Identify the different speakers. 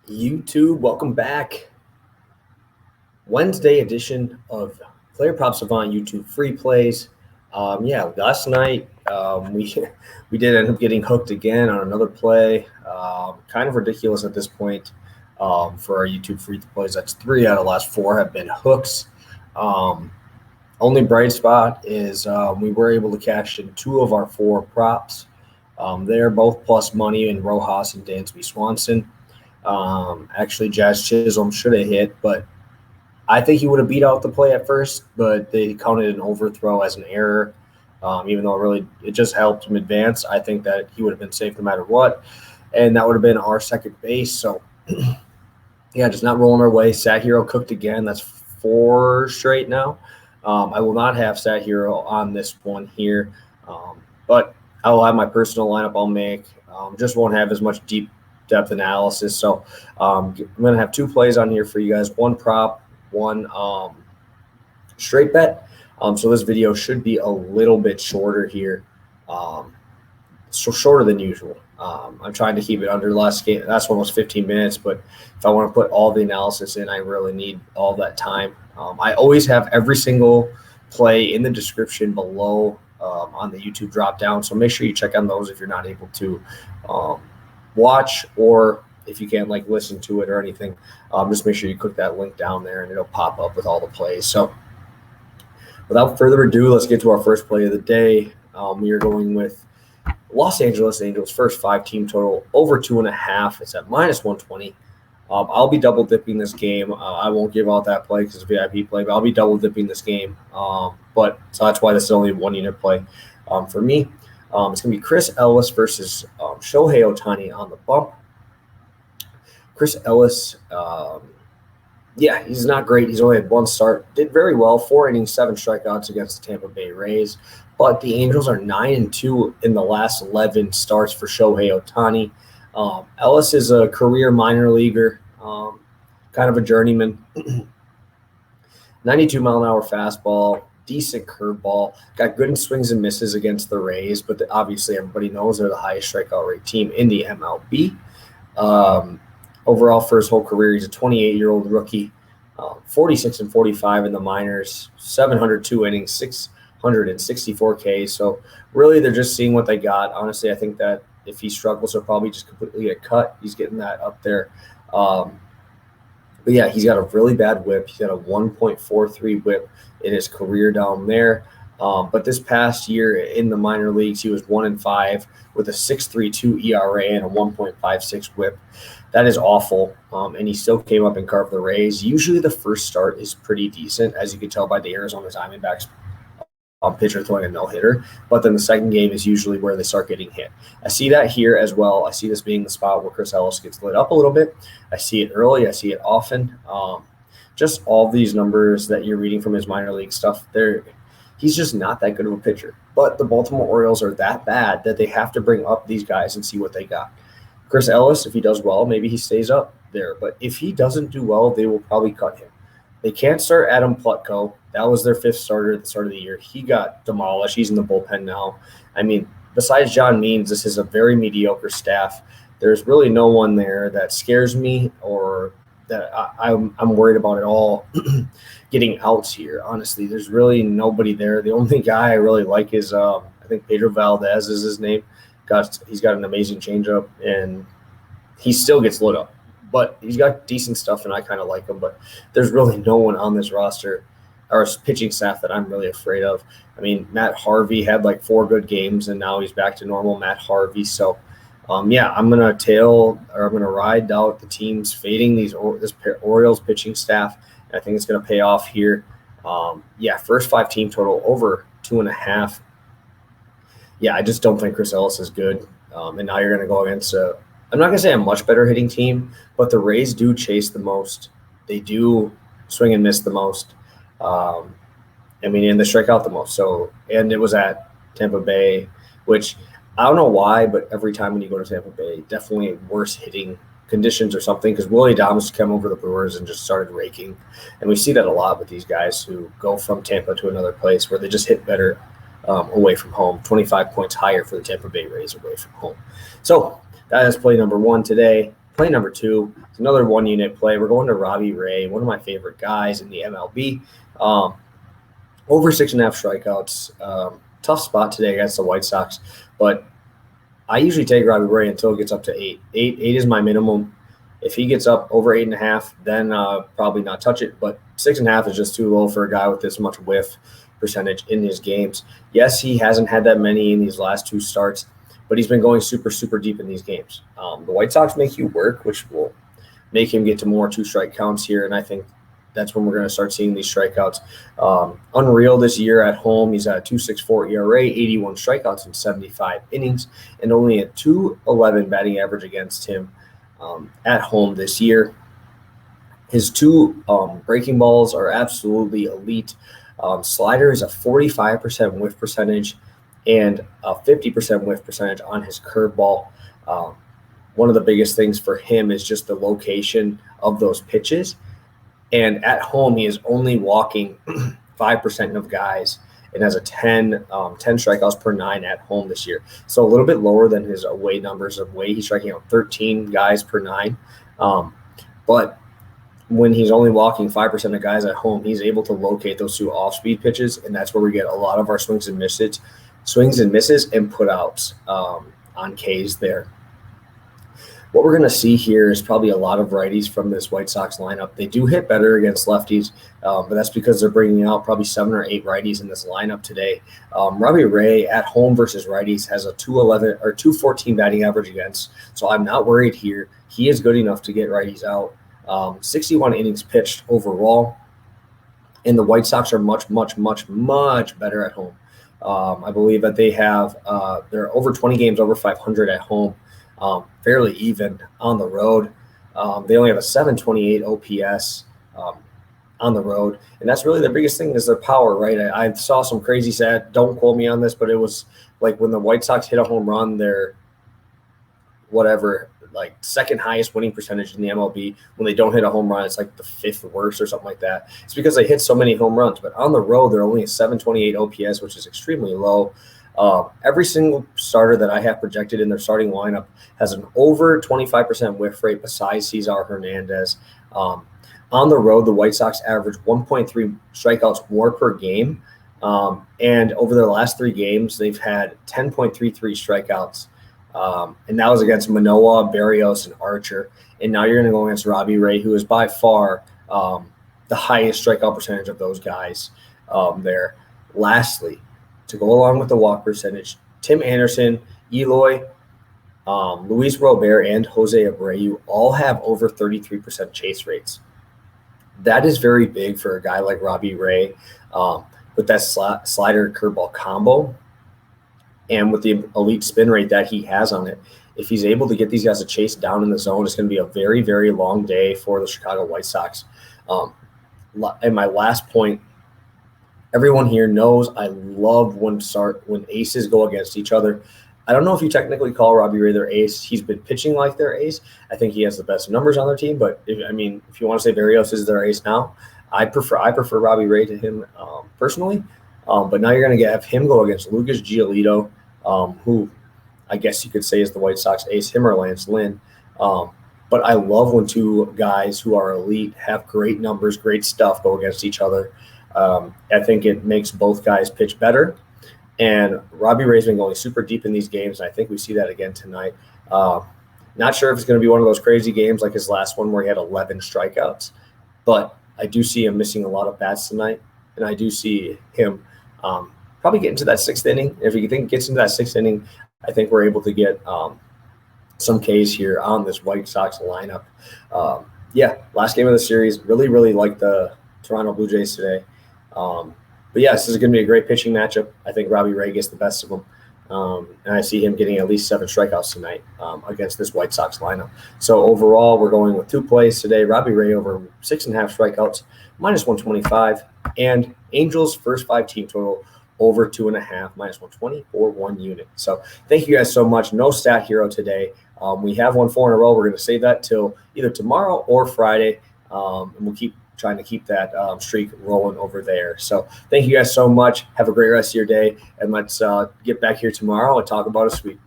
Speaker 1: YouTube, welcome back. Wednesday edition of Player Prop Savant YouTube free plays. Last night we did end up getting hooked again on another play. Kind of ridiculous at this point for our YouTube free plays. That's 3 out of the last 4 have been hooks. Only bright spot is we were able to cash in 2 of our 4 props. They're both plus money in Rojas and Dansby Swanson. Actually, Jazz Chisholm should have hit, but I think he would have beat out the play at first, but they counted an overthrow as an error. Even though it just helped him advance, I think that he would have been safe no matter what, and that would have been our second base. So, just not rolling our way. Stathero cooked again. That's 4 straight now. I will not have Stathero on this one here, but I will have my personal lineup I'll make. Just won't have as much deep depth analysis. So I'm going to have 2 plays on here for you guys, 1 prop, 1 straight bet. So this video should be a little bit shorter here, so shorter than usual. I'm trying to keep it under last game. That's almost 15 minutes, but if I want to put all the analysis in, I really need all that time. I always have every single play in the description below on the YouTube drop down, so make sure you check on those if you're not able to watch, or if you can't listen to it or anything, just make sure you click that link down there and it'll pop up with all the plays. So without further ado, let's get to our first play of the day. We are going with Los Angeles Angels first 5 team total over 2.5. It's at -120. I'll be double dipping this game. I won't give out that play because it's a VIP play, but I'll be double dipping this game. So that's why this is only a 1 unit play for me. It's going to be Chris Ellis versus Shohei Ohtani on the bump. Chris Ellis, he's not great. He's only had 1 start. Did very well, 4 innings, 7 strikeouts against the Tampa Bay Rays. But the Angels are 9-2 in the last 11 starts for Shohei Ohtani. Ellis is a career minor leaguer, kind of a journeyman. 92-mile-an-hour fastball. Decent curveball, got good swings and misses against the Rays, but obviously everybody knows they're the highest strikeout rate team in the MLB. Overall, for his whole career, he's a 28-year-old rookie, 46-45 in the minors, 702 innings, 664 Ks. So really, they're just seeing what they got. Honestly, I think that if he struggles, he'll probably just completely get cut. He's getting that up there. But yeah, he's got a really bad whip. He's got a 1.43 whip in his career down there. But this past year in the minor leagues, he was 1-5 with a 6.32 ERA and a 1.56 whip. That is awful. And he still came up and carved the Rays. Usually the first start is pretty decent, as you can tell by the Arizona Diamondbacks pitcher throwing a no-hitter, but then the second game is usually where they start getting hit. I see that here as well. I see this being the spot where Chris Ellis gets lit up a little bit. I see it early. I see it often. Just all these numbers that you're reading from his minor league stuff, he's just not that good of a pitcher. But the Baltimore Orioles are that bad that they have to bring up these guys and see what they got. Chris Ellis, if he does well, maybe he stays up there. But if he doesn't do well, they will probably cut him. They can't start Adam Plutko. That was their 5th starter at the start of the year. He got demolished. He's in the bullpen now. I mean, besides John Means, this is a very mediocre staff. There's really no one there that scares me or that I'm worried about at all getting outs here. Honestly, there's really nobody there. The only guy I really like is I think Pedro Valdez is his name. He's got an amazing changeup, and he still gets lit up. But he's got decent stuff, and I kind of like him. But there's really no one on this roster or pitching staff that I'm really afraid of. I mean, Matt Harvey had 4 good games, and now he's back to normal Matt Harvey. So, I'm going to ride out the teams fading this Orioles pitching staff. And I think it's going to pay off here. First 5 team total over 2.5. I just don't think Chris Ellis is good. And now you're going to go against I'm not going to say a much better hitting team, but the Rays do chase the most. They do swing and miss the most. And they strike out the most. So, and it was at Tampa Bay, which I don't know why, but every time when you go to Tampa Bay, definitely worse hitting conditions or something, because Willie Adames came over the Brewers and just started raking. And we see that a lot with these guys who go from Tampa to another place where they just hit better away from home, 25 points higher for the Tampa Bay Rays away from home. So that is play number 1 today. Play number 2 is another 1-unit play. We're going to Robbie Ray, one of my favorite guys in the MLB. Over 6.5 strikeouts. Tough spot today against the White Sox, but I usually take Robbie Ray until it gets up to 8. 8 is my minimum. If he gets up over 8.5, then probably not touch it. But 6.5 is just too low for a guy with this much whiff percentage in his games. Yes, he hasn't had that many in these last 2 starts, but he's been going super, super deep in these games. The White Sox make you work, which will make him get to more 2-strike counts here, and I think that's when we're going to start seeing these strikeouts. Unreal this year at home. He's at a 2.64 ERA, 81 strikeouts in 75 innings, and only a 2.11 batting average against him at home this year. His 2 breaking balls are absolutely elite. Slider is a 45% whiff percentage and a 50% whiff percentage on his curveball. One of the biggest things for him is just the location of those pitches. And at home, he is only walking 5% of guys and has a 10 strikeouts per 9 at home this year. So a little bit lower than his away numbers. Away, he's striking out 13 guys per 9. But when he's only walking 5% of guys at home, he's able to locate those 2 off-speed pitches, and that's where we get a lot of our swings and misses and put-outs on Ks there. What we're going to see here is probably a lot of righties from this White Sox lineup. They do hit better against lefties, but that's because they're bringing out probably 7 or 8 righties in this lineup today. Robbie Ray at home versus righties has a 2.11 or 2.14 batting average against, so I'm not worried here. He is good enough to get righties out. 61 innings pitched overall, and the White Sox are much, much, much, much better at home. I believe that they have they're over 20 games over 500 at home. Fairly even on the road. They only have a 728 OPS on the road, and that's really the biggest thing is their power, right? I saw some crazy stat. Don't quote me on this, but it was like when the White Sox hit a home run, they're second highest winning percentage in the MLB. When they don't hit a home run, it's like the 5th worst or something like that. It's because they hit so many home runs, but on the road, they're only a 728 OPS, which is extremely low. Every single starter that I have projected in their starting lineup has an over 25% whiff rate besides Cesar Hernandez. On the road, the White Sox average 1.3 strikeouts more per game. And over their last 3 games, they've had 10.33 strikeouts. And that was against Manoah, Berrios, and Archer. And now you're going to go against Robbie Ray, who is by far the highest strikeout percentage of those guys there. Lastly, to go along with the walk percentage, Tim Anderson, Eloy, Luis Robert, and Jose Abreu all have over 33% chase rates. That is very big for a guy like Robbie Ray with that slider curveball combo and with the elite spin rate that he has on it. If he's able to get these guys to chase down in the zone, it's going to be a very, very long day for the Chicago White Sox. And my last point, everyone here knows I love when aces go against each other. I don't know if you technically call Robbie Ray their ace. He's been pitching like their ace. I think he has the best numbers on their team. But if you want to say Berrios is their ace now, I prefer Robbie Ray to him personally. But now you're going to have him go against Lucas Giolito, who I guess you could say is the White Sox ace, him or Lance Lynn. But I love when 2 guys who are elite have great numbers, great stuff go against each other. I think it makes both guys pitch better. And Robbie Ray's been going super deep in these games, and I think we see that again tonight. Not sure if it's going to be one of those crazy games like his last one where he had 11 strikeouts, but I do see him missing a lot of bats tonight, and I do see him probably getting to that 6th inning. If he gets into that 6th inning, I think we're able to get some Ks here on this White Sox lineup. Last game of the series, really, really like the Toronto Blue Jays today. But yeah, this is going to be a great pitching matchup. I think Robbie Ray gets the best of them. And I see him getting at least 7 strikeouts tonight against this White Sox lineup. So overall, we're going with 2 plays today. Robbie Ray over 6.5 strikeouts, minus 125. And Angels' first 5 team total over 2.5, minus 120 or 1 unit. So thank you guys so much. No stat hero today. We have won 4 in a row. We're going to save that till either tomorrow or Friday. And we'll keep trying to keep that streak rolling over there. So thank you guys so much. Have a great rest of your day. And let's get back here tomorrow and talk about a sweep.